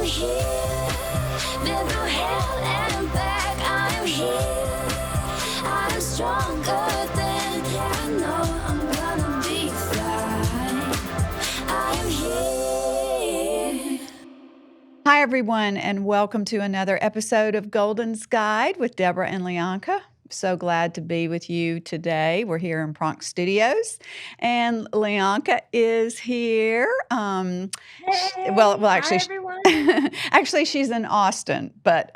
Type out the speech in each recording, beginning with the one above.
here. Been through hell and back. I'm here. I'm stronger than I know I'm gonna be fine. I'm here. Hi, everyone, and welcome to another episode of Golden's Guide with Deborah and Lyanca. So glad to be with you today. We're here in Bronx Studios, and Lyanca is here. Hey, hi Actually, everyone. actually, she's in Austin, but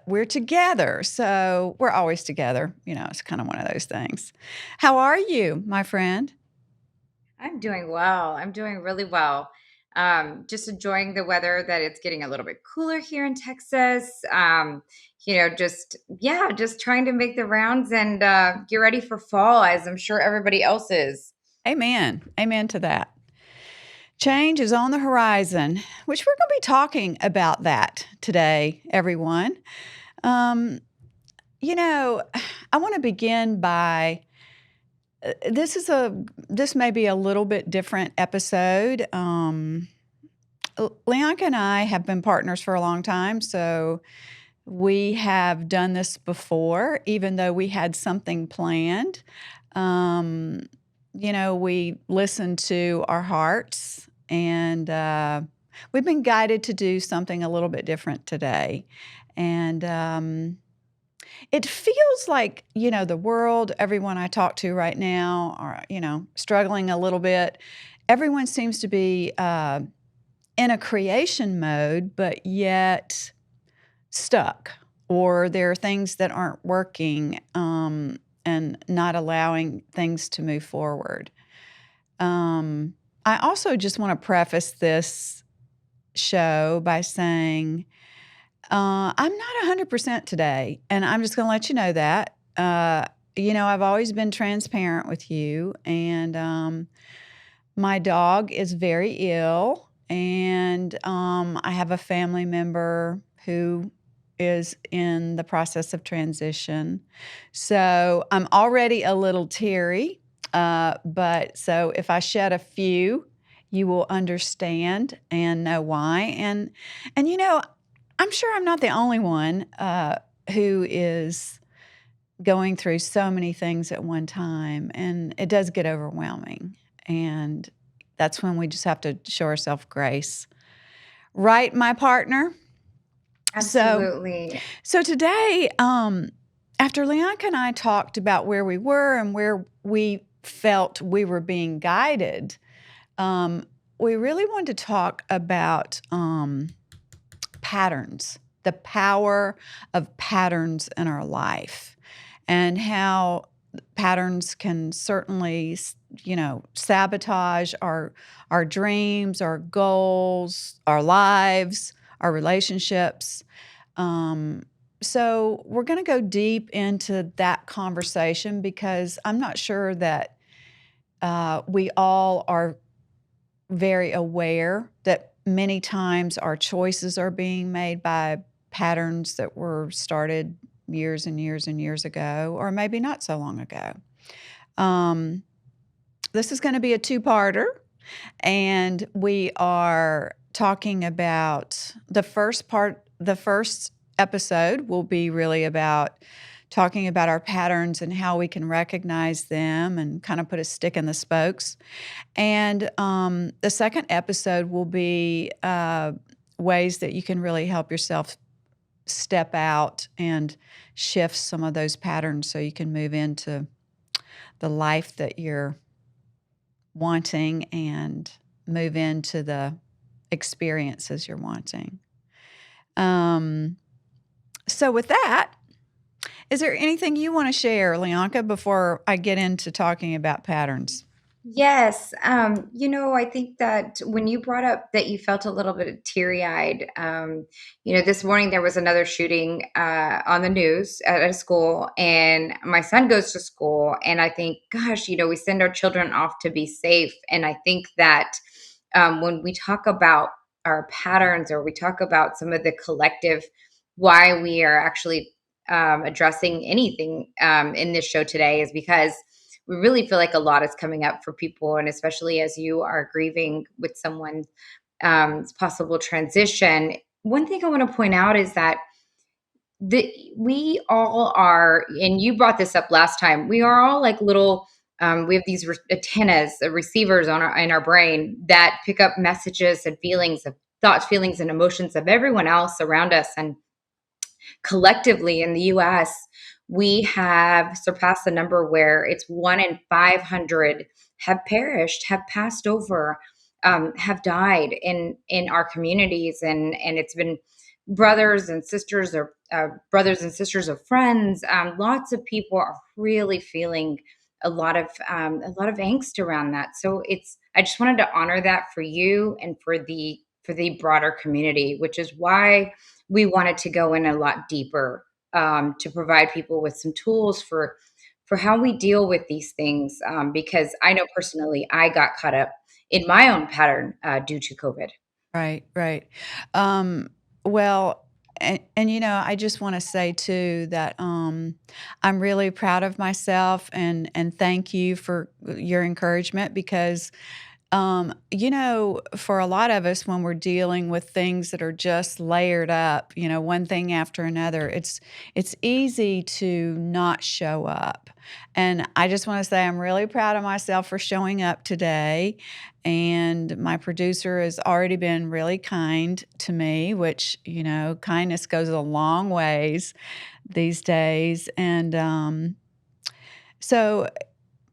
we're together, so we're always together. You know, it's kind of one of those things. How are you, my friend? I'm doing well. I'm doing really well. Just enjoying the weather that it's getting a little bit cooler here in Texas. Just trying to make the rounds and get ready for fall, as I'm sure everybody else is. Amen. Amen to that. Change is on the horizon, which we're going to be talking about that today, everyone. Um, I want to begin by this may be a little bit different episode. Leonka and I have been partners for a long time, so we have done this before, even though we had something planned. Um, we listened to our hearts, and we've been guided to do something a little bit different today. And it feels like, the world, everyone I talk to right now are, struggling a little bit. Everyone seems to be in a creation mode, but yet stuck, or there are things that aren't working and not allowing things to move forward. I also just want to preface this show by saying I'm not 100% today, and I'm just going to let you know that. I've always been transparent with you, and my dog is very ill, and I have a family member who is in the process of transition. So I'm already a little teary, but so if I shed a few, you will understand and know why. And I'm sure I'm not the only one who is going through so many things at one time, and it does get overwhelming. And that's when we just have to show ourselves grace. Right, my partner? Absolutely. So today, after Leonka and I talked about where we were and where we felt we were being guided, we really wanted to talk about patterns, the power of patterns in our life, and how patterns can certainly, sabotage our dreams, our goals, our lives, our relationships. So we're going to go deep into that conversation because I'm not sure that we all are very aware that many times our choices are being made by patterns that were started years and years and years ago, or maybe not so long ago. This is going to be a two-parter, and we are talking about the first part. The first episode will be really about talking about our patterns and how we can recognize them and kind of put a stick in the spokes. And the second episode will be ways that you can really help yourself step out and shift some of those patterns so you can move into the life that you're wanting and move into the experiences you're wanting. So with that, is there anything you want to share, Leonka, before I get into talking about patterns? Yes. I think that when you brought up that you felt a little bit teary-eyed, this morning there was another shooting on the news at a school, and my son goes to school, and I think, gosh, we send our children off to be safe. And I think that when we talk about our patterns, or we talk about some of the collective, why we are actually addressing anything in this show today, is because we really feel like a lot is coming up for people, and especially as you are grieving with someone's possible transition, one thing I want to point out is that we all are, and you brought this up last time, we are all like little, we have these antennas, receivers in our brain that pick up messages and feelings of thoughts, feelings, and emotions of everyone else around us. And collectively in the US, we have surpassed the number where it's 1 in 500 have perished, have passed over, have died in our communities, and it's been brothers and sisters, or brothers and sisters of friends. Lots of people are really feeling a lot of angst around that. So it's I just wanted to honor that for you and for the broader community, which is why we wanted to go in a lot deeper, to provide people with some tools for how we deal with these things. Because I know personally, I got caught up in my own pattern due to COVID. Right, right. Um, well, and I just want to say too that I'm really proud of myself, and thank you for your encouragement, because for a lot of us, when we're dealing with things that are just layered up, one thing after another, it's easy to not show up. And I just want to say I'm really proud of myself for showing up today. And my producer has already been really kind to me, which, kindness goes a long ways these days. And so,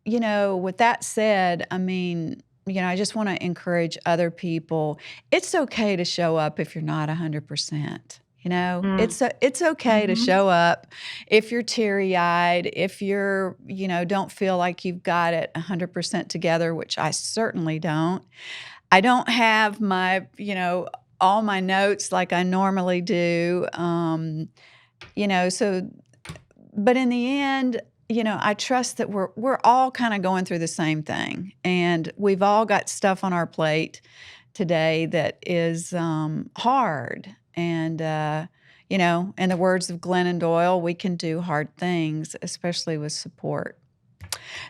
with that said, I mean, I just want to encourage other people. It's okay to show up if you're not 100%. Mm. It's okay to Mhm. show up if you're teary-eyed, if you're, don't feel like you've got it 100% together, which I certainly don't. I don't have my, all my notes like I normally do. So but in the end, I trust that we're all kind of going through the same thing, and we've all got stuff on our plate today that is hard. And in the words of Glennon Doyle, we can do hard things, especially with support.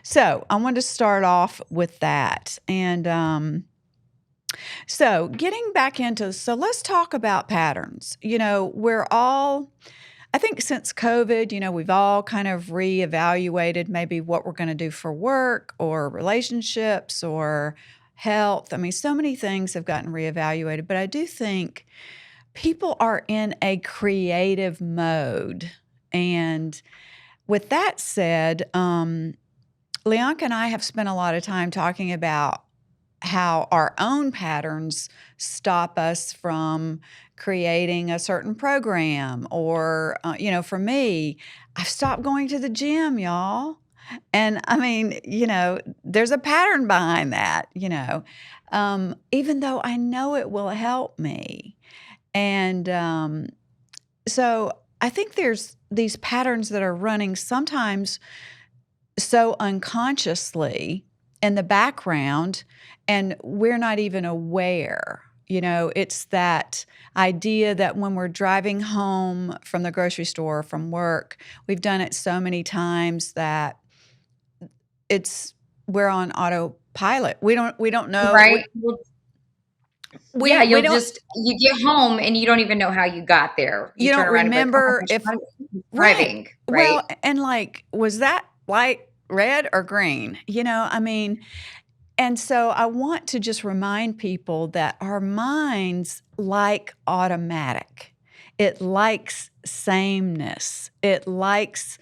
So I want to start off with that, and so getting back into so let's talk about patterns. We're all I think since COVID, we've all kind of reevaluated maybe what we're going to do for work or relationships or health. I mean, so many things have gotten reevaluated, but I do think people are in a creative mode. And with that said, Leonka and I have spent a lot of time talking about how our own patterns stop us from creating a certain program. Or, for me, I've stopped going to the gym, y'all. And I mean, there's a pattern behind that, even though I know it will help me. And so I think there's these patterns that are running sometimes so unconsciously in the background, and we're not even aware. It's that idea that when we're driving home from the grocery store, from work, we've done it so many times that it's we're on autopilot. We don't know. Right? Well, yeah, We don't you get home and you don't even know how you got there. You you turn don't around and be like, "Oh my remember gosh, if I was right. driving," right? Well, and like, was that light red or green? I mean, and so I want to just remind people that our minds like automatic. It likes sameness. It likes,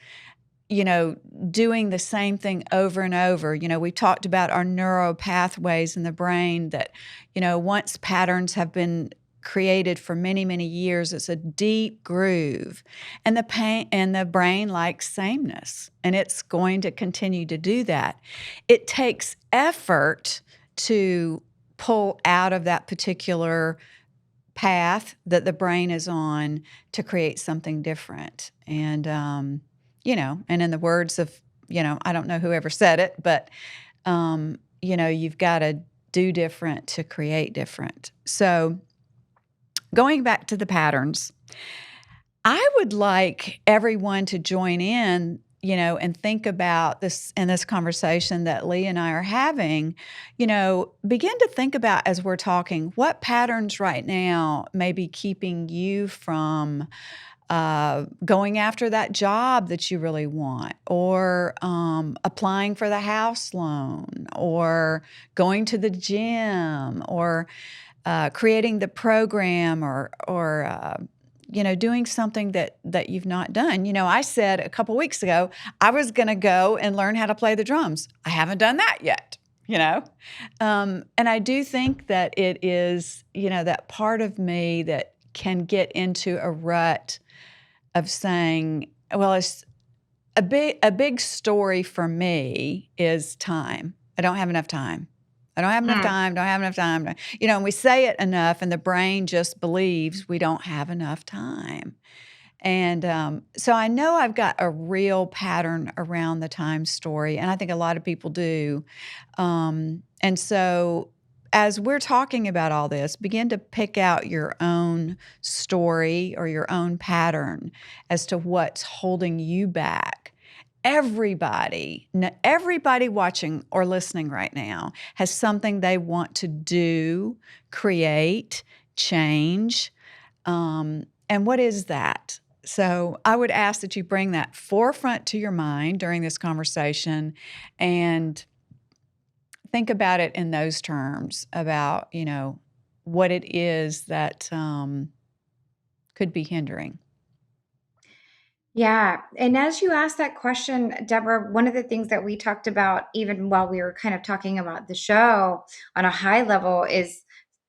you know, doing the same thing over and over. We talked about our neural pathways in the brain that, once patterns have been created for many, many years, it's a deep groove. And the brain likes sameness, and it's going to continue to do that. It takes effort to pull out of that particular path that the brain is on to create something different. And and in the words of, I don't know whoever said it, but you've got to do different to create different. So going back to the patterns, I would like everyone to join in and think about this in this conversation that Lee and I are having, begin to think about as we're talking, what patterns right now may be keeping you from going after that job that you really want, or applying for the house loan, or going to the gym, or creating the program, or doing something that you've not done. I said a couple weeks ago I was going to go and learn how to play the drums. I haven't done that yet. And I do think that it is, that part of me that can get into a rut of saying, well, it's a big story for me is time. I don't have enough time. I don't have enough time, don't have enough time. And we say it enough and the brain just believes we don't have enough time. And so I know I've got a real pattern around the time story, and I think a lot of people do. And so as we're talking about all this, begin to pick out your own story or your own pattern as to what's holding you back. Everybody watching or listening right now has something they want to do, create, change. And what is that? So I would ask that you bring that forefront to your mind during this conversation and think about it in those terms about, what it is that could be hindering. Yeah. And as you asked that question, Deborah, one of the things that we talked about, even while we were kind of talking about the show on a high level, is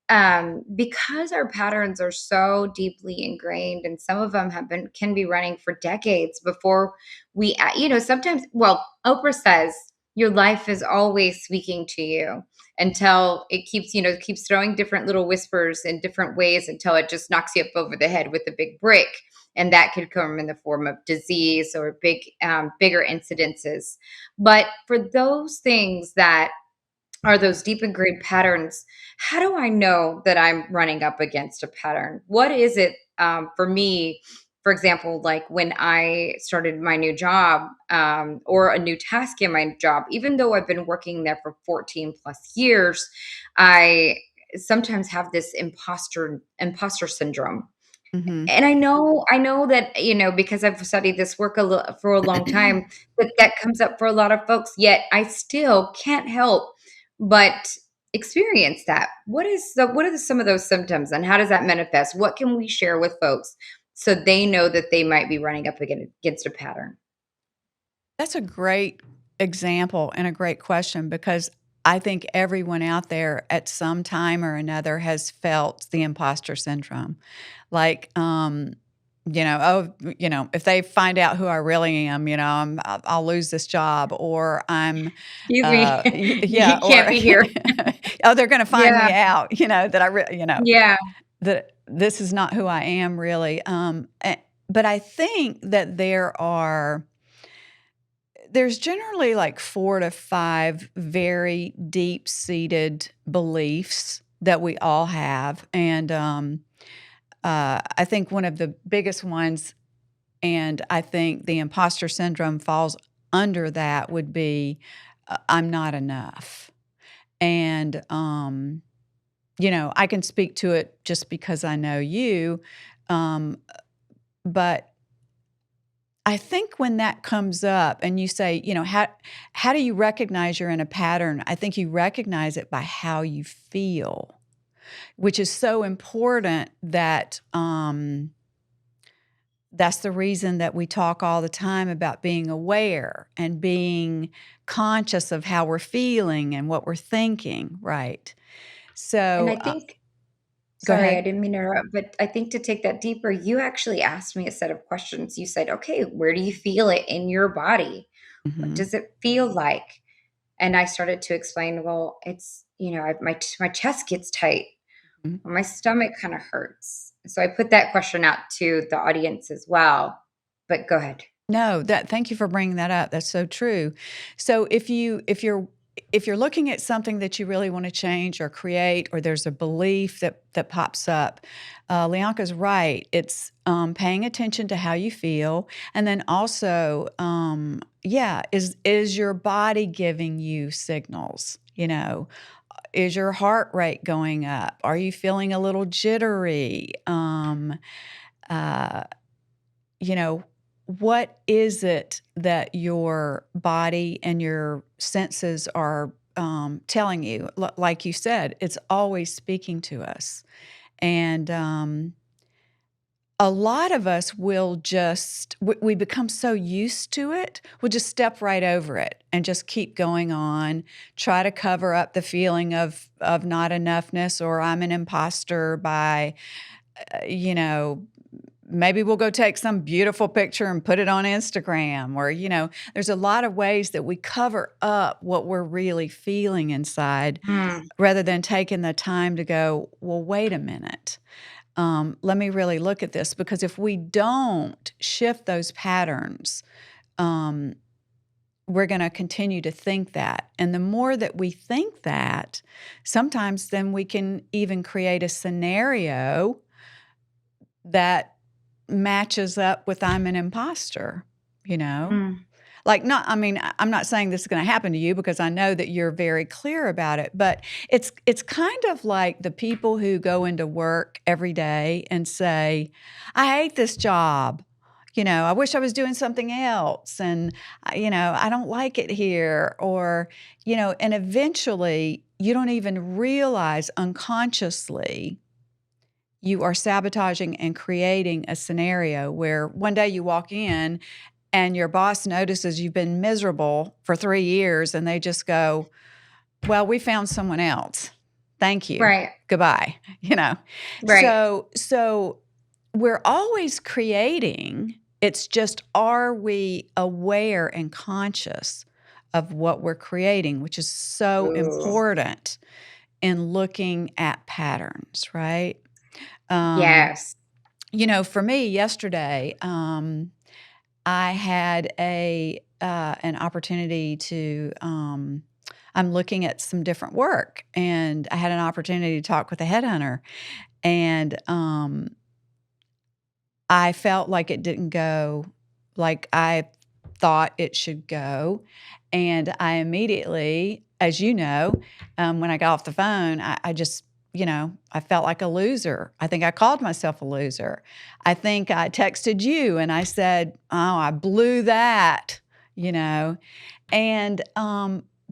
because our patterns are so deeply ingrained, and some of them can be running for decades before we, sometimes, well, Oprah says your life is always speaking to you until it keeps throwing different little whispers in different ways until it just knocks you up over the head with a big brick. And that could come in the form of disease or bigger incidences. But for those things that are those deep ingrained patterns, how do I know that I'm running up against a pattern? What is it for me? For example, like when I started my new job or a new task in my job, even though I've been working there for 14 plus years, I sometimes have this imposter syndrome. Mm-hmm. And I know that, because I've studied this work for a long time, that comes up for a lot of folks, yet I still can't help but experience that. What are some of those symptoms, and how does that manifest? What can we share with folks so they know that they might be running up against a pattern? That's a great example and a great question, because I think everyone out there at some time or another has felt the imposter syndrome. Like, if they find out who I really am, I'll lose this job, or I'm, Excuse me. yeah, You or can't be here. oh, they're going to find Yeah. me out, that Yeah. that this is not who I am really. But I think that there's generally like 4 to 5 very deep-seated beliefs that we all have, and I think one of the biggest ones, and I think the imposter syndrome falls under that, would be I'm not enough. And I can speak to it just because I know you, but I think when that comes up and you say, how do you recognize you're in a pattern? I think you recognize it by how you feel, which is so important that that's the reason that we talk all the time about being aware and being conscious of how we're feeling and what we're thinking, right? And So, I think go Sorry, I ahead. didn't mean to interrupt, but I think to take that deeper, you actually asked me a set of questions. You said, okay, where do you feel it in your body? What Mhm, does it feel like? And I started to explain, well, it's, my chest gets tight, mhm. or my stomach kind of hurts. So I put that question out to the audience as well. But go ahead. No, thank you for bringing that up. That's so true. So if you're if you're looking at something that you really want to change or create, or there's a belief that pops up, Lyanca's right. It's paying attention to how you feel, and then also, is your body giving you signals? Is your heart rate going up? Are you feeling a little jittery? Uh, you know, what is it that your body and your senses are telling you? Like you said, it's always speaking to us. And a lot of us will we become so used to it, we'll just step right over it and just keep going on, try to cover up the feeling of not enoughness, or I'm an imposter by, maybe we'll go take some beautiful picture and put it on Instagram, or, there's a lot of ways that we cover up what we're really feeling inside Mm. rather than taking the time to go, well, wait a minute. Let me really look at this, because if we don't shift those patterns, we're going to continue to think that. And the more that we think that, sometimes then we can even create a scenario that matches up with I'm an imposter, Mm. I'm not saying this is going to happen to you, because I know that you're very clear about it, but it's kind of like the people who go into work every day and say, I hate this job. I wish I was doing something else, and I don't like it here, or and eventually you don't even realize unconsciously you are sabotaging and creating a scenario where one day you walk in and your boss notices you've been miserable for 3 years, and they just go, well, we found someone else. Thank you. Right. Goodbye. Right. So we're always creating. It's just, are we aware and conscious of what we're creating, which is so Ooh. important in looking at patterns, right? Yes. For me yesterday, I had an opportunity to. I'm looking at some different work, and I had an opportunity to talk with a headhunter, and I felt like it didn't go like I thought it should go, and I immediately, as you know, when I got off the phone, I just, I felt like a loser. I think I called myself a loser. I think I texted you and I said, "Oh, I blew that," and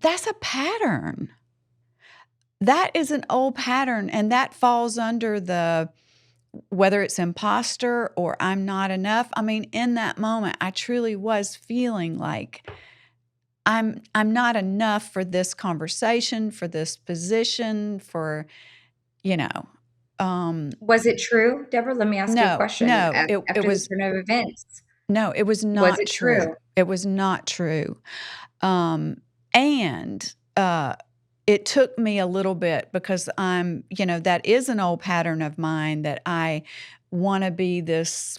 that's a pattern. That is an old pattern, and that falls under the, whether it's imposter or I'm not enough. I mean, in that moment, I truly was feeling like I'm not enough for this conversation, for this position, for, you know, um, Was it true, Deborah? Let me ask you a no, question. no, it After the was turn of events, no, it was was not it true. true? It was not true. Um, and it took me a little bit, because that is an old pattern of mine, that I want to be this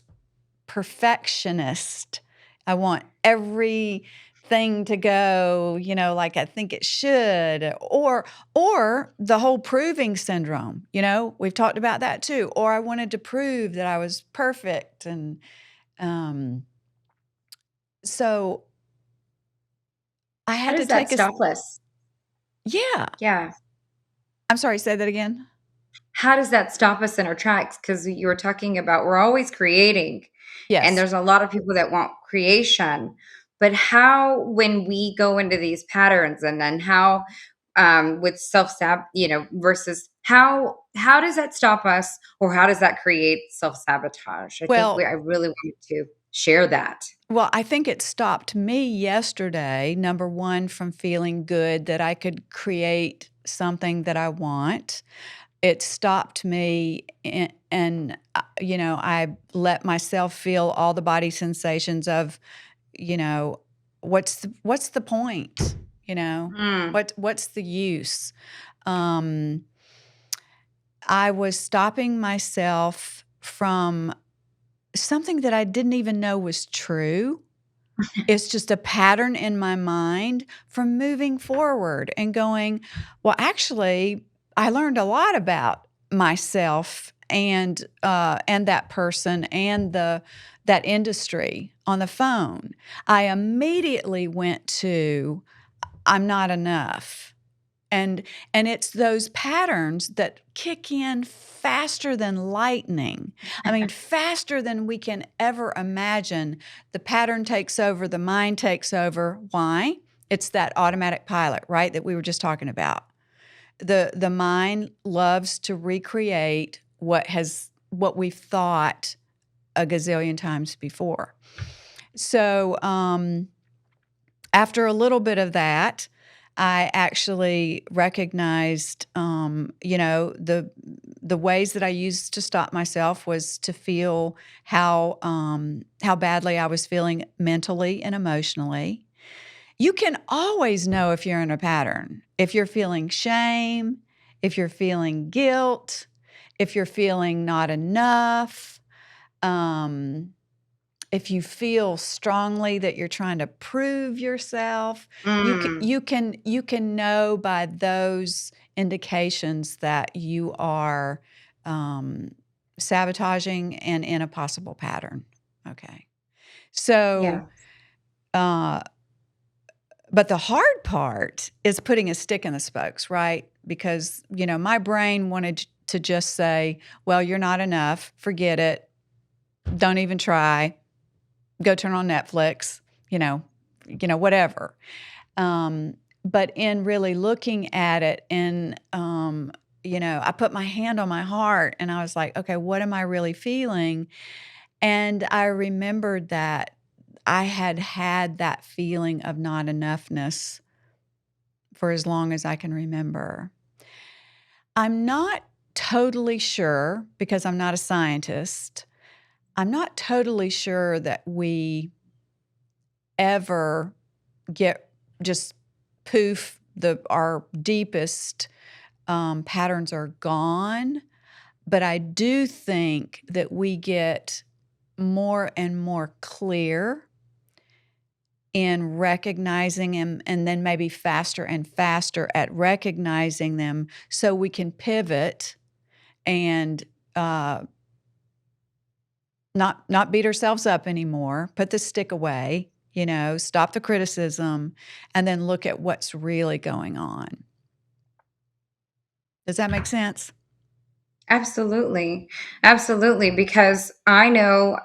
perfectionist. I want everything to go, like I think it should, or the whole proving syndrome. We've talked about that too. Or I wanted to prove that I was perfect, and um, so I How had to does that take a. stop us? Yeah. Yeah. I'm sorry. Say that again. How does that stop us in our tracks? Because you were talking about we're always creating, and Yes. there's a lot of people that want creation. But how, when we go into these patterns, and then how, with versus how does that stop us, or how does that create self sabotage? I Well, really wanted to share that. Well, I think it stopped me yesterday, number one, from feeling good that I could create something that I want. It stopped me, I let myself feel all the body sensations of, you know, what's the point? Mm. What's the use? Um, I was stopping myself from something that I didn't even know was true. It's just a pattern in my mind from moving forward and going, well, actually, I learned a lot about myself and that person and that industry on the phone. I immediately went to, I'm not enough. And it's those patterns that kick in faster than lightning. I mean, faster than we can ever imagine. The pattern takes over, the mind takes over. Why? It's that automatic pilot, right, that we were just talking about. The mind loves to recreate what we've thought a gazillion times before. So after a little bit of that, I actually recognized, the ways that I used to stop myself was to feel how badly I was feeling mentally and emotionally. You can always know if you're in a pattern. If you're feeling shame, if you're feeling guilt, if you're feeling not enough, um, if you feel strongly that you're trying to prove yourself, you can Mm, you can you can know by those indications that you are um, sabotaging and in a possible pattern. Okay, so yeah. uh, but the hard part is putting a stick in the spokes, right? Because my brain wanted to just say, "Well, you're not enough. Forget it. Don't even try. Go turn on Netflix, whatever." But in really looking at it and, I put my hand on my heart and I was like, okay, what am I really feeling? And I remembered that I had had that feeling of not enoughness for as long as I can remember. I'm not totally sure because I'm not a scientist. I'm not totally sure that we ever get just poof, our deepest patterns are gone. But I do think that we get more and more clear in recognizing them, and then maybe faster and faster at recognizing them so we can pivot and uh, not beat ourselves up anymore, put the stick away, stop the criticism, and then look at what's really going on. Does that make sense? Absolutely. Absolutely. Because I know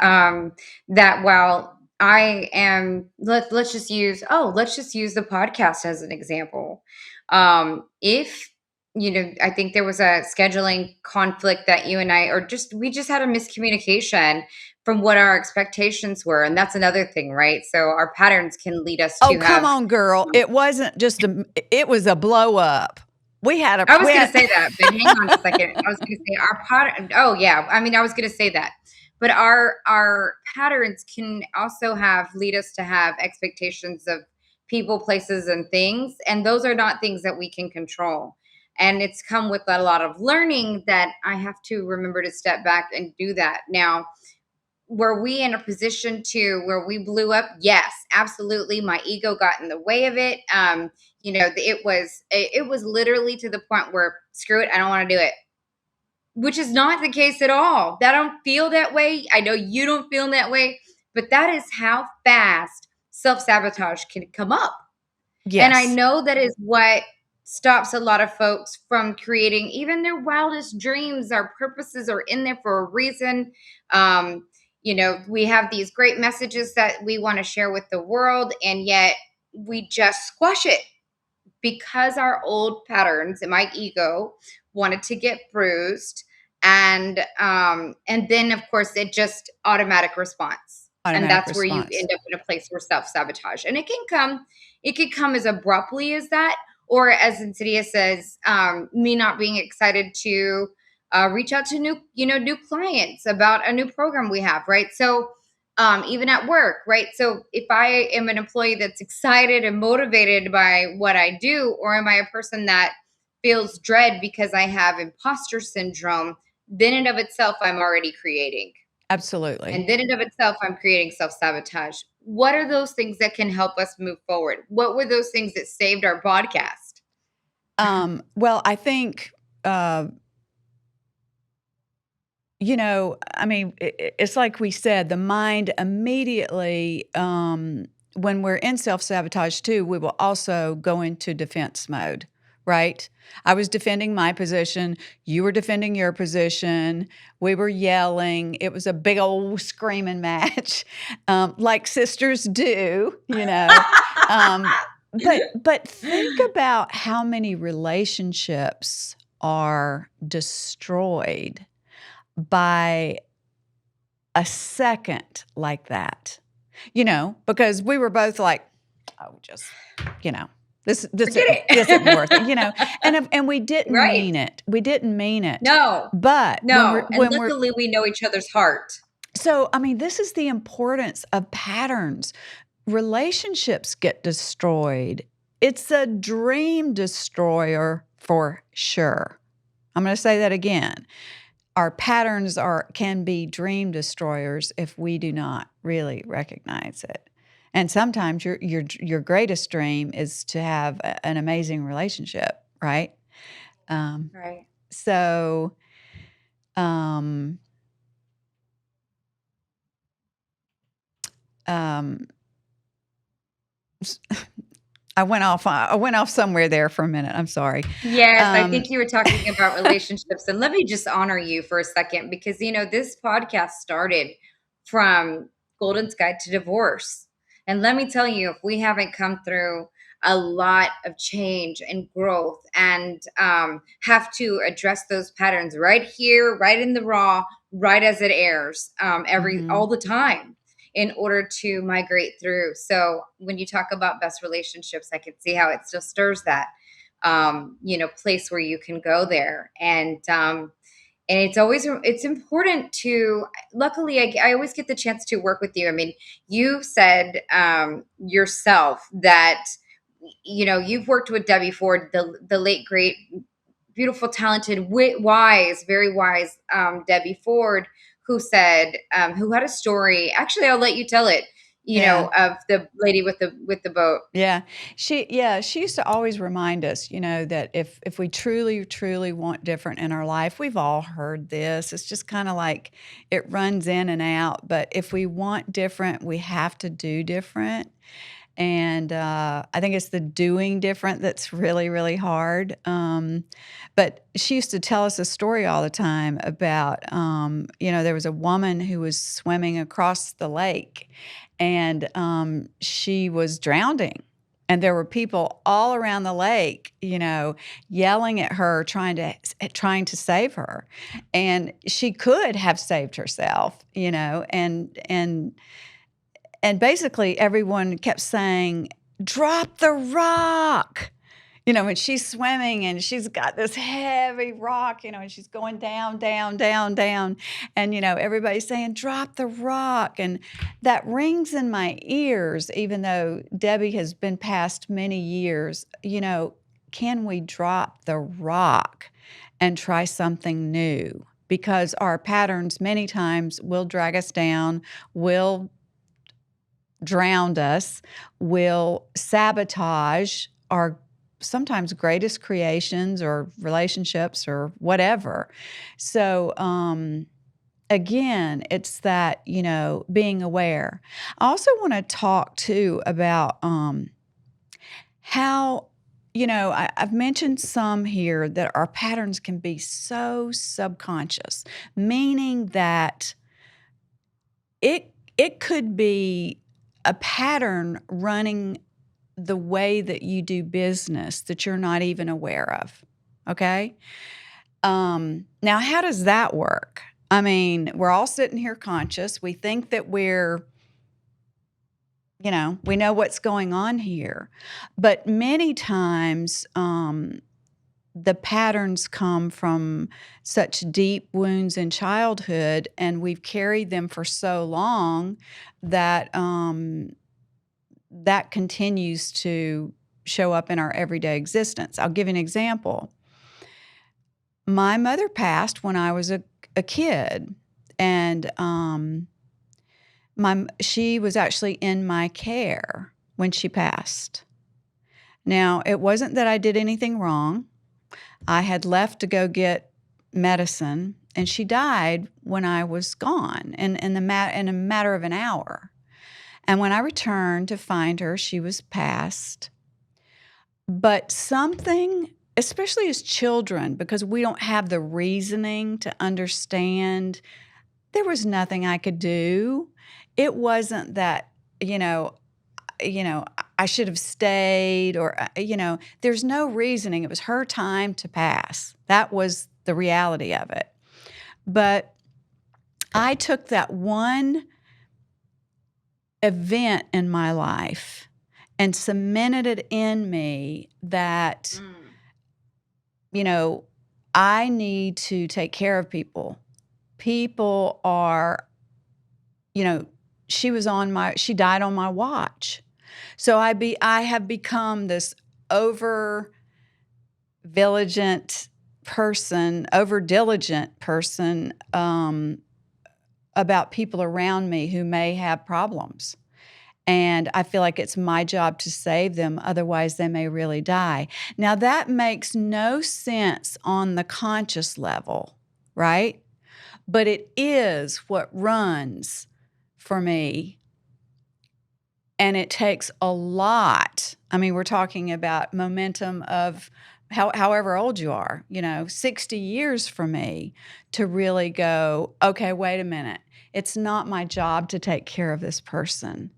that while I am, let's just use the podcast as an example. If, I think there was a scheduling conflict that you and I, we just had a miscommunication from what our expectations were. And that's another thing, right? So our patterns can lead us Oh, to come have. on, girl. It wasn't just it was a blow up. We had a I was we gonna had say that, but hang on a second. I was gonna say our pattern. Oh yeah, I mean, I was gonna say that, but our patterns can also have lead us to have expectations of people, places, and things, and those are not things that we can control. And it's come with a lot of learning that I have to remember to step back and do that. Now, were we in a position to where we blew up? Yes, absolutely. My ego got in the way of it. It was literally to the point where screw it, I don't want to do it. Which is not the case at all. That I don't feel that way. I know you don't feel that way, but that is how fast self-sabotage can come up. And I yes, know that is what stops a lot of folks from creating even their wildest dreams. Our purposes are in there for a reason. We have these great messages that we want to share with the world, and yet we just squash it because our old patterns and my ego wanted to get bruised. And then of course it just automatic response, and automatic that's where you response. end up in a place where self-sabotage, and it can come as abruptly as that, or as Insidious says, me not being excited to reach out to new clients about a new program we have, right? So even at work, right? So if I am an employee that's excited and motivated by what I do, or am I a person that feels dread because I have imposter syndrome, then in of itself, I'm already creating. Absolutely. And then in of itself, I'm creating self-sabotage. What are those things that can help us move forward? What were those things that saved our podcast? Well, I think, I mean, it's like we said, the mind immediately, when we're in self sabotage too, we will also go into defense mode, right? I was defending my position. You were defending your position. We were yelling. It was a big old screaming match, like sisters do. But think about how many relationships are destroyed by a second like that, because we were both like, oh, just, you know, Forget this isn't worth it, it. and we didn't Right. mean it. We didn't mean it. No, But no. And luckily we know each other's heart. so, I mean, this is the importance of patterns. Relationships get destroyed. It's a dream destroyer for sure. I'm going to say that again. Our patterns can be dream destroyers if we do not really recognize it. And sometimes your greatest dream is to have an amazing relationship, right? Right. So, um, um, I went off somewhere there for a minute. I'm sorry. Yes, I think you were talking about relationships. And let me just honor you for a second because, this podcast started from Golden's Guide to Divorce. And let me tell you, if we haven't come through a lot of change and growth and have to address those patterns right here, right in the raw, right as it airs, all the time in order to migrate through. So when you talk about best relationships, I can see how it still stirs that place where you can go there. And it's important to, luckily I always get the chance to work with you. I mean, you said yourself that, you've worked with Debbie Ford, the late, great, beautiful, talented, wise, very wise Debbie Ford, who said, who had a story. Actually, I'll let you tell it. Of the lady with the boat. Yeah. She used to always remind us, that if we truly, truly want different in our life, we've all heard this. It's just kind of like it runs in and out. But if we want different, we have to do different. And I think it's the doing different that's really, really hard. But she used to tell us a story all the time about, there was a woman who was swimming across the lake and she was drowning. And there were people all around the lake, yelling at her, trying to save her. And she could have saved herself, and basically everyone kept saying, drop the rock. When she's swimming and she's got this heavy rock, and she's going down, down, down, down. And, everybody's saying, drop the rock. And that rings in my ears, even though Debbie has been past many years. Can we drop the rock and try something new? Because our patterns many times will drag us down, will drown us, will sabotage our sometimes greatest creations or relationships or whatever. So, again, it's that, being aware. I also want to talk too about how, I've mentioned some here that our patterns can be so subconscious, meaning that it could be a pattern running the way that you do business that you're not even aware of. Okay. Now, how does that work? I mean, we're all sitting here conscious. We think that we know what's going on here. But many times, the patterns come from such deep wounds in childhood, and we've carried them for so long that that continues to show up in our everyday existence. I'll give you an example. My mother passed when I was a kid, and she was actually in my care when she passed. Now, it wasn't that I did anything wrong. I had left to go get medicine, and she died when I was gone in a matter of an hour. And when I returned to find her, she was passed. But something, especially as children, because we don't have the reasoning to understand, there was nothing I could do. It wasn't that, I should have stayed or, there's no reasoning. It was her time to pass. That was the reality of it. But I took that one event in my life and cemented it in me that, I need to take care of people. People are, she died on my watch. So I have become this over diligent person about people around me who may have problems. And I feel like it's my job to save them, otherwise they may really die. Now, that makes no sense on the conscious level, right? But it is what runs for me. And it takes a lot. I mean, we're talking about momentum of however old you are, 60 years for me to really go, okay, wait a minute. It's not my job to take care of this person.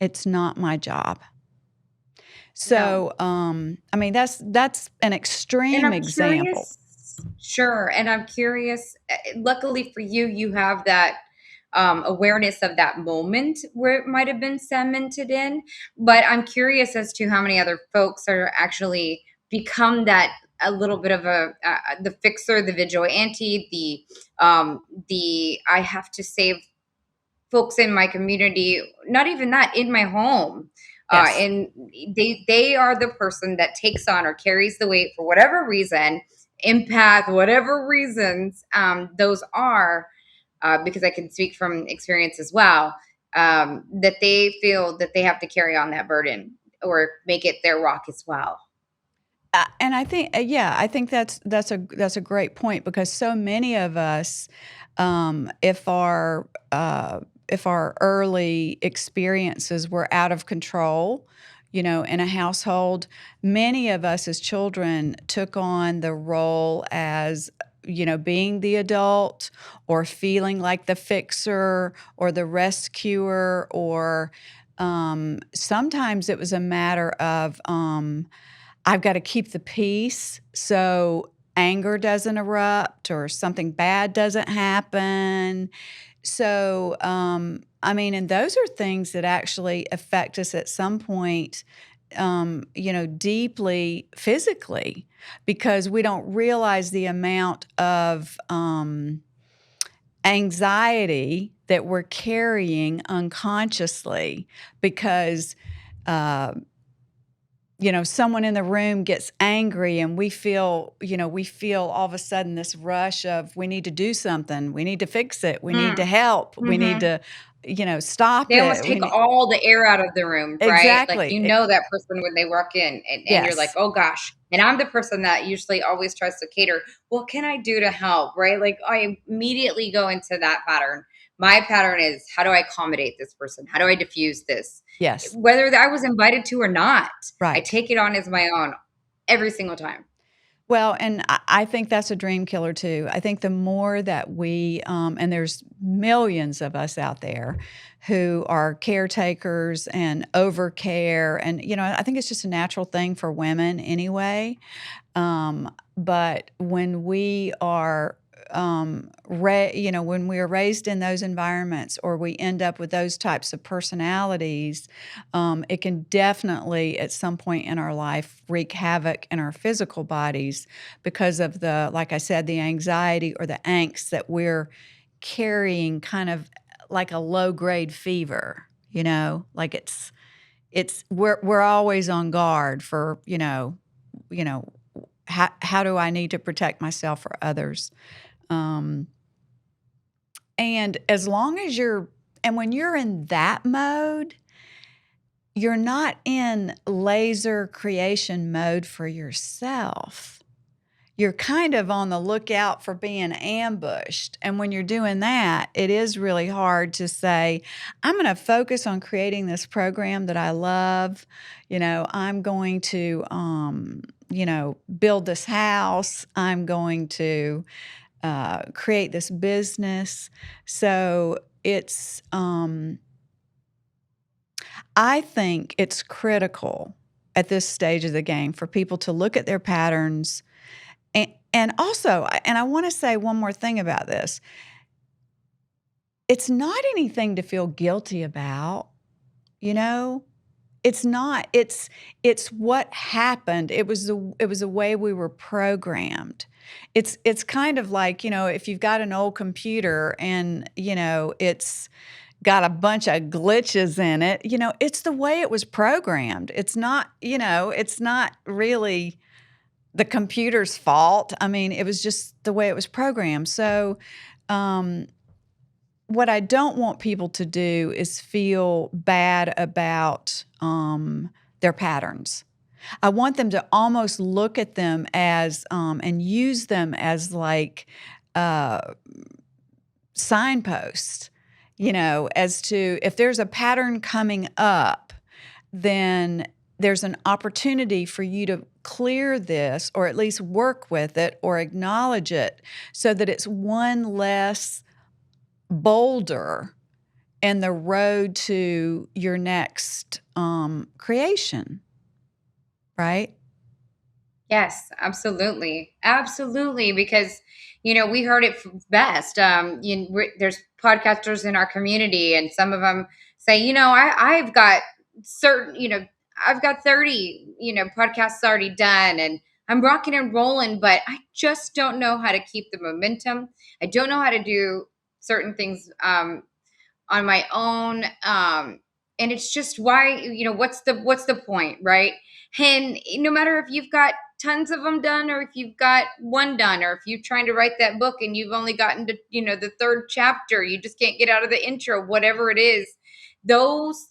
It's not my job. So, I mean, that's an extreme example. Curious, sure. And I'm curious, luckily for you, you have that awareness of that moment where it might have been cemented in. But I'm curious as to how many other folks are actually become that a little bit of the fixer, the vigilante, the I have to save folks in my community, not even that, in my home. Yes. And they are the person that takes on or carries the weight for whatever reason, empath, whatever reasons those are, because I can speak from experience as well, that they feel that they have to carry on that burden or make it their rock as well. And I think, I think that's a great point, because so many of us, if our early experiences were out of control, in a household, many of us as children took on the role as, being the adult or feeling like the fixer or the rescuer, or sometimes it was a matter of, I've got to keep the peace so anger doesn't erupt or something bad doesn't happen. So, I mean, and those are things that actually affect us at some point, deeply physically, because we don't realize the amount of anxiety that we're carrying unconsciously because, someone in the room gets angry and we feel all of a sudden this rush of we need to do something. We need to fix it. We need to help. We need to, stop They almost it. take all the air out of the room, right? Like, Exactly. that person when they walk in and you're like, Yes. oh gosh. And I'm the person that usually always tries to cater. What can I do to help? Right? Like I immediately go into that pattern. My pattern is, how do I accommodate this person? How do I diffuse this? Yes. Whether I was invited to or not, I Right. take it on as my own every single time. Well, and I think that's a dream killer too. I think the more that we, and there's millions of us out there who are caretakers and overcare, and I think it's just a natural thing for women anyway. But when we are, when we are raised in those environments, or we end up with those types of personalities, it can definitely, at some point in our life, wreak havoc in our physical bodies because of like I said, the anxiety or the angst that we're carrying, kind of like a low grade fever. Like we're always on guard for how do I need to protect myself or others? And as long as and when you're in that mode, you're not in laser creation mode for yourself. You're kind of on the lookout for being ambushed. And when you're doing that, it is really hard to say, I'm going to focus on creating this program that I love. I'm going to, build this house. I'm going to create this business. So I think it's critical at this stage of the game for people to look at their patterns. And also, and I want to say one more thing about this. It's not anything to feel guilty about, It's not. It's what happened. It was the way we were programmed. It's kind of like, if you've got an old computer and, it's got a bunch of glitches in it, it's the way it was programmed. It's not, it's not really the computer's fault. I mean, it was just the way it was programmed. So, what I don't want people to do is feel bad about their patterns. I want them to almost look at them as and use them as like signposts, as to if there's a pattern coming up, then there's an opportunity for you to clear this or at least work with it or acknowledge it so that it's one less boulder in the road to your next creation, right? Yes, absolutely. Absolutely. Because, we heard it best. There's podcasters in our community, and some of them say, I've got certain, I've got 30, podcasts already done, and I'm rocking and rolling, but I just don't know how to keep the momentum. I don't know how to do certain things on my own. And it's just why, what's the point, right? And no matter if you've got tons of them done or if you've got one done, or if you're trying to write that book and you've only gotten to, the third chapter, you just can't get out of the intro, whatever it is, those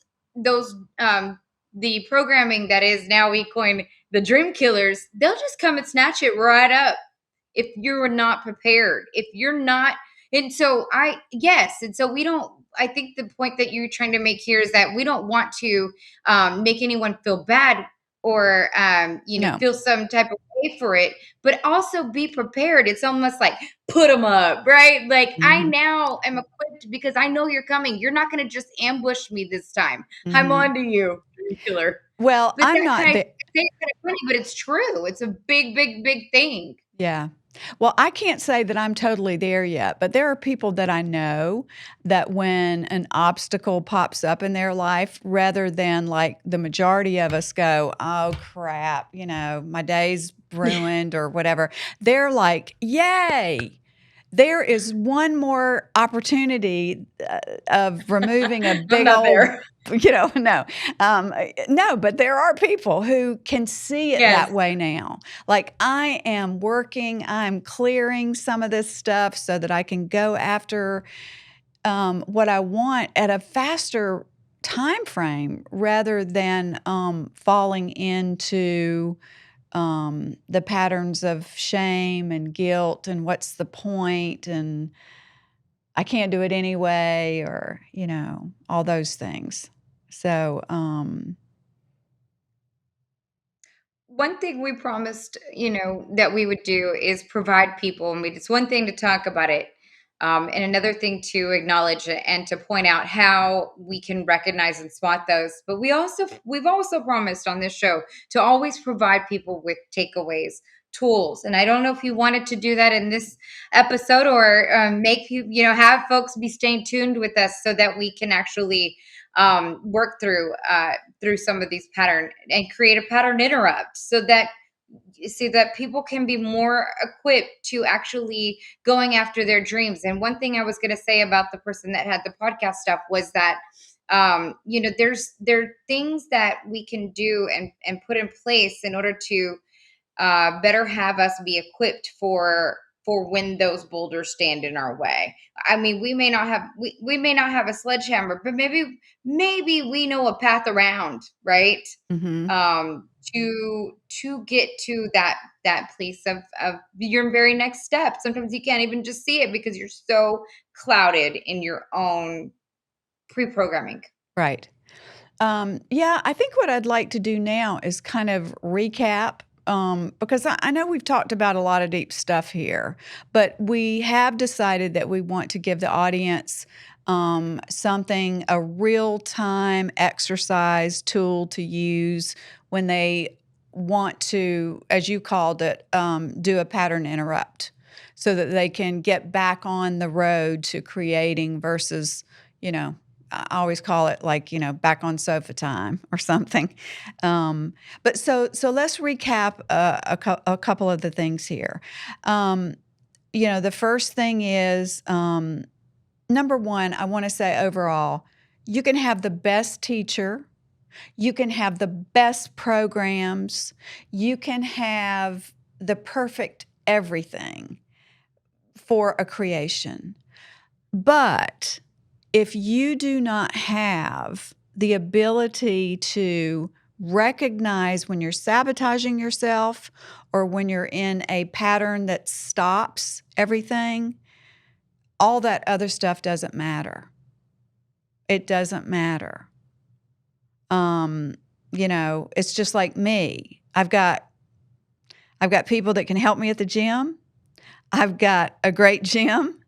the programming that is now we coin the dream killers, they'll just come and snatch it right up if you're not prepared, if you're not. And so we don't, I think the point that you're trying to make here is that we don't want to make anyone feel bad or No. feel some type of way for it, but also be prepared. It's almost like put them up, right? Like I Mm-hmm. now am equipped because I know you're coming. You're not going to just ambush me this time. I'm Mm-hmm. on to you, killer. Well, But I'm that not kind of there. it's kind of funny, but it's true. It's a big, big, big thing. Yeah. Well, I can't say that I'm totally there yet, but there are people that I know that when an obstacle pops up in their life, rather than like the majority of us go, oh crap, my day's ruined or whatever, they're like, yay. There is one more opportunity of removing a I'm big not old, there. no, no, but there are people who can see it Yes. that way now. Like I am working, I'm clearing some of this stuff so that I can go after what I want at a faster time frame rather than falling into the patterns of shame and guilt and what's the point and I can't do it anyway or, all those things. So, One thing we promised, that we would do is provide people, and it's one thing to talk about it, and another thing to acknowledge it and to point out how we can recognize and spot those. But we've also promised on this show to always provide people with takeaways, tools. And I don't know if you wanted to do that in this episode or make have folks be staying tuned with us so that we can actually work through some of these pattern and create a pattern interrupt so that people can be more equipped to actually going after their dreams. And one thing I was going to say about the person that had the podcast stuff was that there are things that we can do and put in place in order to better have us be equipped for for when those boulders stand in our way. I mean, we may not have a sledgehammer, but maybe we know a path around, right? Mm-hmm. To get to that place of your very next step. Sometimes you can't even just see it because you're so clouded in your own pre-programming. Right. Yeah, I think what I'd like to do now is kind of recap, because I know we've talked about a lot of deep stuff here, but we have decided that we want to give the audience something, a real time exercise tool to use when they want to, as you called it, do a pattern interrupt so that they can get back on the road to creating versus, you know, I always call it like, back on sofa time or something. But so let's recap a couple of the things here. The first thing is, number one, I want to say overall, you can have the best teacher, you can have the best programs, you can have the perfect everything for a creation. But if you do not have the ability to recognize when you're sabotaging yourself or when you're in a pattern that stops everything, all that other stuff doesn't matter. It doesn't matter. It's just like me. I've got people that can help me at the gym. I've got a great gym.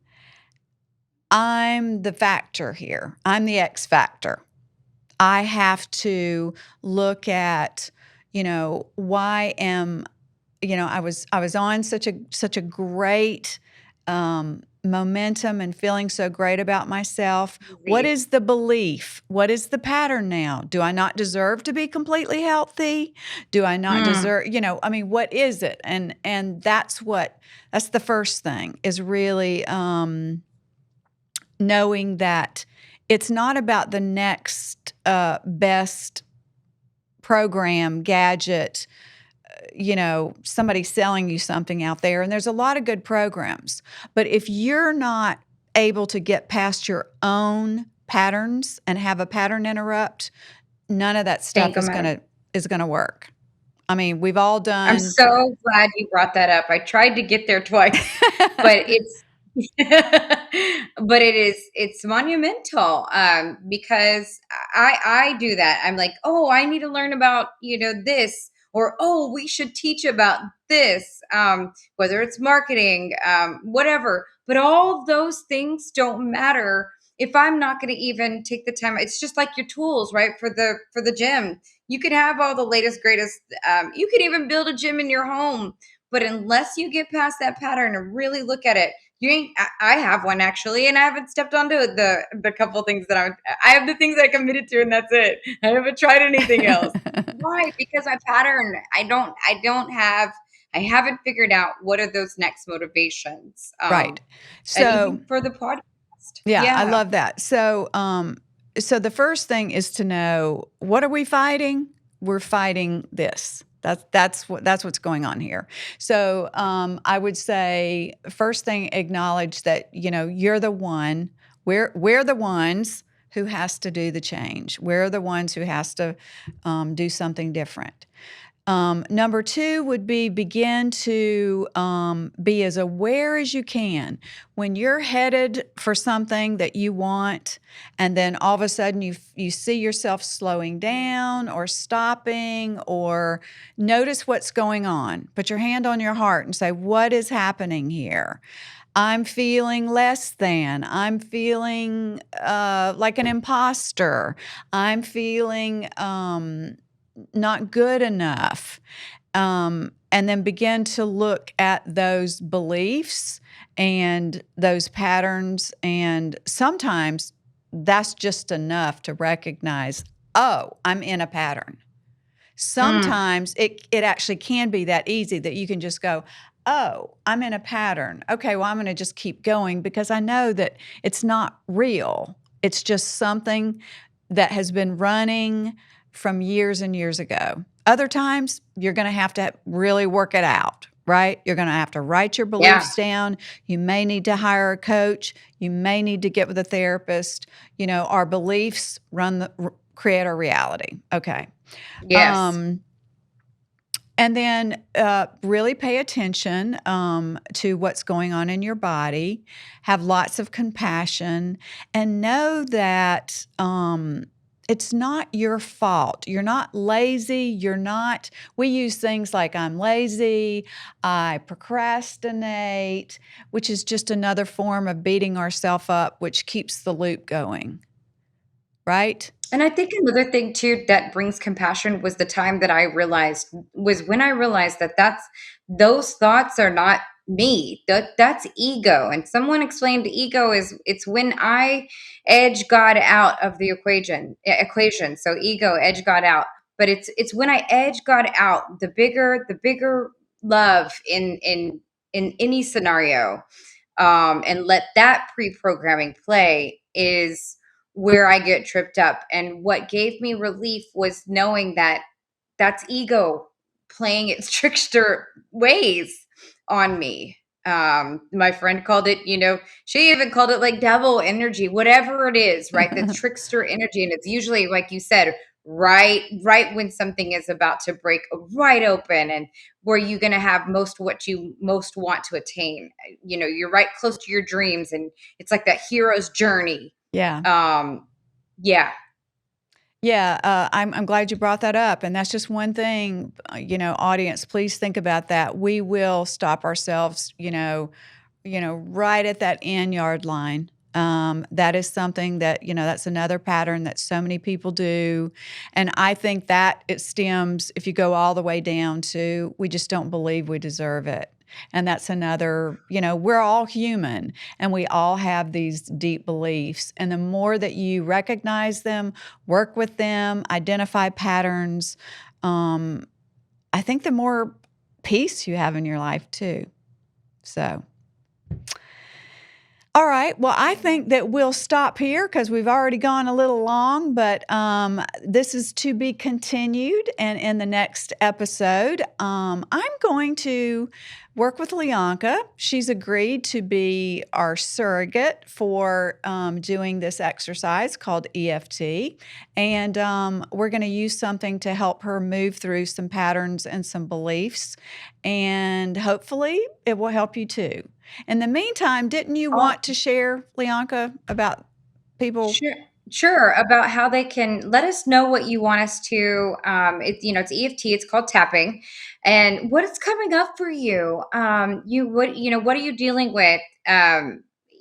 I'm the factor here. I'm the X factor. I have to look at, why I was on such a great momentum and feeling so great about myself. What is the belief? What is the pattern now? Do I not deserve to be completely healthy? Do I not deserve, what is it? And that's the first thing is really knowing that it's not about the next best program, gadget, somebody selling you something out there. And there's a lot of good programs. But if you're not able to get past your own patterns and have a pattern interrupt, none of that stuff is gonna work. I mean, we've all done. I'm so glad you brought that up. I tried to get there twice, but it's monumental because I do that. I'm like, oh, I need to learn about this, or oh, we should teach about this, whether it's marketing, whatever. But all those things don't matter if I'm not going to even take the time. It's just like your tools, right? For the gym, you could have all the latest, greatest. You could even build a gym in your home, but unless you get past that pattern and really look at it, you ain't. I have one actually, and I haven't stepped onto the couple things that I have the things I committed to, and that's it. I haven't tried anything else. Why? Because my pattern. I haven't figured out what are those next motivations. Right. And So even for the podcast. yeah, I love that. So so the first thing is to know, what are we fighting? We're fighting this. That's what's going on here. So I would say, first thing, acknowledge that you're the one. We're the ones who has to do the change. We're the ones who has to do something different. Number two would be begin to be as aware as you can. When you're headed for something that you want, and then all of a sudden you see yourself slowing down or stopping, or notice what's going on. Put your hand on your heart and say, what is happening here? I'm feeling less than. I'm feeling like an imposter. I'm feeling not good enough. And then begin to look at those beliefs and those patterns. And sometimes that's just enough to recognize, oh, I'm in a pattern. Sometimes it actually can be that easy that you can just go, oh, I'm in a pattern. Okay, well, I'm going to just keep going because I know that it's not real. It's just something that has been running from years and years ago. Other times, you're going to have to really work it out, right? You're going to have to write your Yeah. beliefs down. You may need to hire a coach. You may need to get with a therapist. Our beliefs create our reality. Okay. Yes. Um, and then really pay attention to what's going on in your body. Have lots of compassion and know that it's not your fault. You're not lazy. We use things like I'm lazy, I procrastinate, which is just another form of beating ourselves up, which keeps the loop going, right? And I think another thing too that brings compassion was the time that I realized was when I realized that those thoughts are not me. That's ego. And someone explained ego is it's when I edge God out of the equation. So ego edge God out. But it's when I edge God out, the bigger love in any scenario, and let that pre-programming play is where I get tripped up. And what gave me relief was knowing that that's ego playing its trickster ways on me. My friend called it, she even called it like devil energy, whatever it is, right? The trickster energy. And it's usually, like you said, right when something is about to break right open and where you're going to have most what you most want to attain. You're right close to your dreams, and it's like that hero's journey. Yeah. um yeah. Yeah, I'm glad you brought that up, and that's just one thing. Audience, please think about that. We will stop ourselves, right at that end yard line. That is something that that's another pattern that so many people do, and I think that it stems if you go all the way down to we just don't believe we deserve it. And that's another, we're all human and we all have these deep beliefs. And the more that you recognize them, work with them, identify patterns, I think the more peace you have in your life too. So, all right. Well, I think that we'll stop here because we've already gone a little long, but this is to be continued. And in the next episode, I'm going to work with Lyanca. She's agreed to be our surrogate for doing this exercise called EFT. And we're going to use something to help her move through some patterns and some beliefs. And hopefully it will help you too. In the meantime, didn't you want to share, Lyanca, about people? Sure. About how they can let us know what you want us to. It's EFT. It's called tapping, and what is coming up for you. What are you dealing with?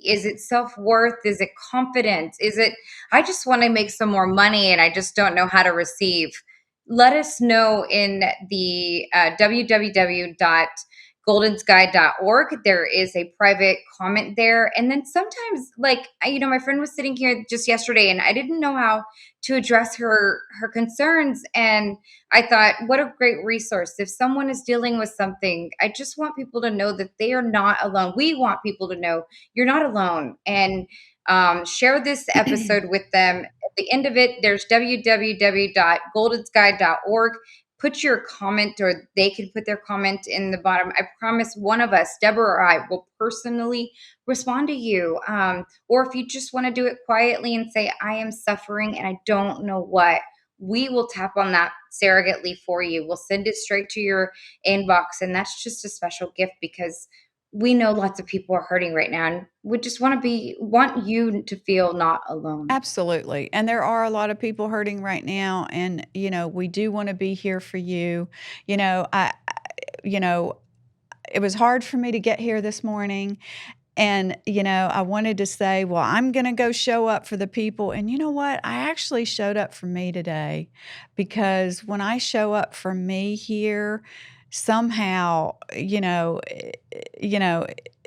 Is it self worth? Is it confidence? Is it I just want to make some more money and I just don't know how to receive? Let us know in the www.goldensguide.org. There is a private comment there. And then sometimes, like, my friend was sitting here just yesterday and I didn't know how to address her concerns. And I thought, what a great resource. If someone is dealing with something, I just want people to know that they are not alone. We want people to know you're not alone. And share this episode with them. At the end of it, there's www.goldensguide.org. Put your comment, or they can put their comment in the bottom. I promise one of us, Deborah or I, will personally respond to you. Or if you just want to do it quietly and say, I am suffering and I don't know what, we will tap on that surrogately for you. We'll send it straight to your inbox. And that's just a special gift because we know lots of people are hurting right now and we just want you to feel not alone. Absolutely. And there are a lot of people hurting right now. And, we do want to be here for you. You know, it was hard for me to get here this morning. And, I wanted to say, well, I'm going to go show up for the people. And you know what? I actually showed up for me today because when I show up for me here, somehow,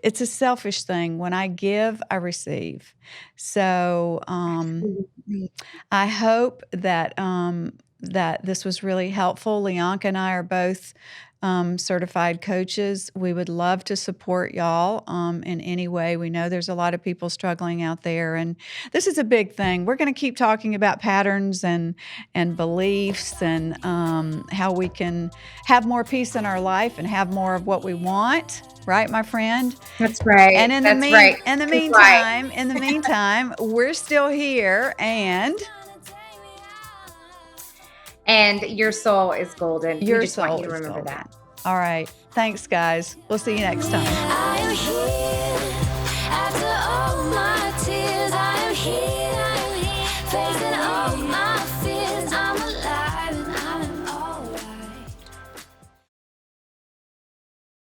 it's a selfish thing. When I give, I receive. So Absolutely. I hope that that this was really helpful. Lyanca and I are both certified coaches. We would love to support y'all in any way. We know there's a lot of people struggling out there, and this is a big thing. We're going to keep talking about patterns and beliefs and how we can have more peace in our life and have more of what we want. Right, my friend? That's right. And in the Right. in the meantime, we're still here, and your soul is golden. your We just want soul you to is remember golden. that. All right. Thanks, guys. We'll see you next time. I am here after all my tears. I am here.